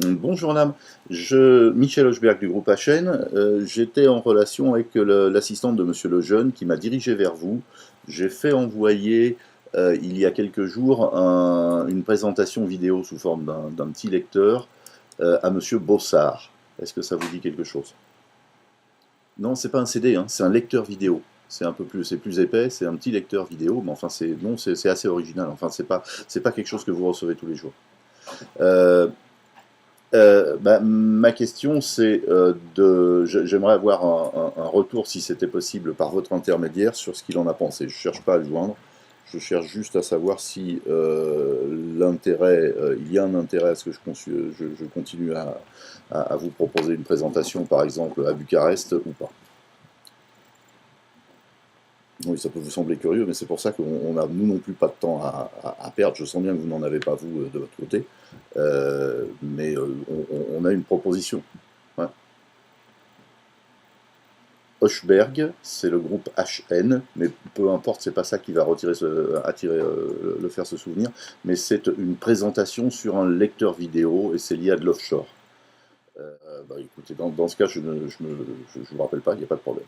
Bonjour madame, Michel Hochberg du groupe HN, j'étais en relation avec l'assistante de Monsieur Lejeune qui m'a dirigé vers vous. J'ai fait envoyer il y a quelques jours une présentation vidéo sous forme d'un petit lecteur à Monsieur Bossard. Est-ce que ça vous dit quelque chose? Non, c'est pas un CD, hein, c'est un lecteur vidéo. C'est plus épais, c'est un petit lecteur vidéo, mais enfin c'est assez original. Enfin c'est pas quelque chose que vous recevez tous les jours. Euh, Ma question, c'est j'aimerais avoir un retour, si c'était possible, par votre intermédiaire, sur ce qu'il en a pensé. Je ne cherche pas à le joindre, je cherche juste à savoir si il y a un intérêt à ce que je continue à vous proposer une présentation, par exemple, à Bucarest ou pas. Oui, ça peut vous sembler curieux, mais c'est pour ça qu'on a, nous non plus, pas de temps à perdre. Je sens bien que vous n'en avez pas, vous, de votre côté. Mais on a une proposition. Ouais. Hochberg, c'est le groupe HN, mais peu importe, c'est pas ça qui va attirer, le faire se souvenir, mais c'est une présentation sur un lecteur vidéo et c'est lié à de l'offshore. Écoutez, dans ce cas, je vous rappelle pas, il n'y a pas de problème.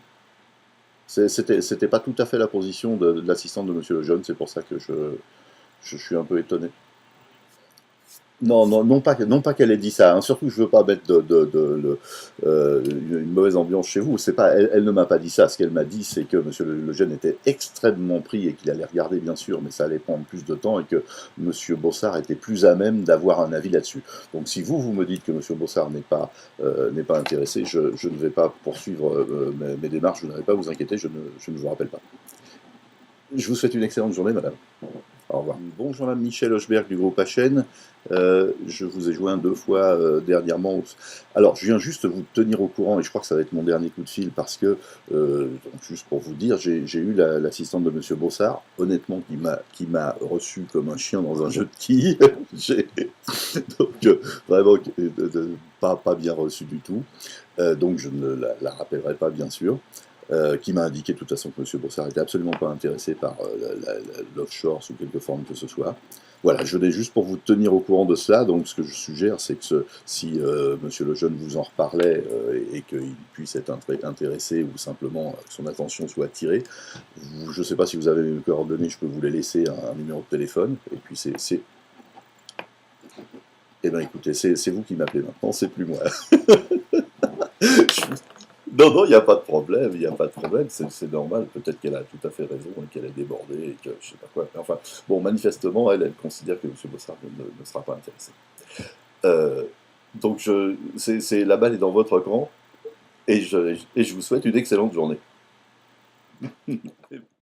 C'était pas tout à fait la position de l'assistante de Monsieur Lejeune, c'est pour ça que je suis un peu étonné. Non, non, non pas qu'elle ait dit ça, hein. Surtout, je veux pas mettre une mauvaise ambiance chez vous. C'est pas, elle ne m'a pas dit ça. Ce qu'elle m'a dit, c'est que Monsieur Lejeune était extrêmement pris et qu'il allait regarder, bien sûr, mais ça allait prendre plus de temps et que Monsieur Bossard était plus à même d'avoir un avis là-dessus. Donc, si vous me dites que Monsieur Bossard n'est pas intéressé, je ne vais pas poursuivre mes démarches. Vous n'avez pas à vous inquiéter, je ne vous rappelle pas. Je vous souhaite une excellente journée, madame. Au revoir. Bonjour, madame Michel Hochberg du groupe HN. Je vous ai joint deux fois dernièrement. Alors, je viens juste vous tenir au courant, et je crois que ça va être mon dernier coup de fil, parce que, donc, juste pour vous dire, j'ai eu l'assistante de Monsieur Bossard, honnêtement, qui m'a reçu comme un chien dans un jeu de quilles. Donc, vraiment, pas bien reçu du tout. Donc, je ne la rappellerai pas, bien sûr. Qui m'a indiqué de toute façon que M. Bossard n'était absolument pas intéressé par l'offshore sous quelque forme que ce soit. Voilà, je venais juste pour vous tenir au courant de cela. Donc, ce que je suggère, c'est que si M. Lejeune vous en reparlait et qu'il puisse être intéressé ou simplement que son attention soit attirée, je ne sais pas si vous avez mes coordonnées, je peux vous les laisser un numéro de téléphone. Et puis, eh bien, écoutez, c'est vous qui m'appelez maintenant, c'est plus moi. Non, non, il n'y a pas de problème, il n'y a pas de problème, c'est normal. Peut-être qu'elle a tout à fait raison et qu'elle est débordée et que je sais pas quoi. Mais enfin, bon, manifestement, elle considère que M. Bossard ne sera pas intéressé. Euh, donc, la balle est dans votre camp et je vous souhaite une excellente journée.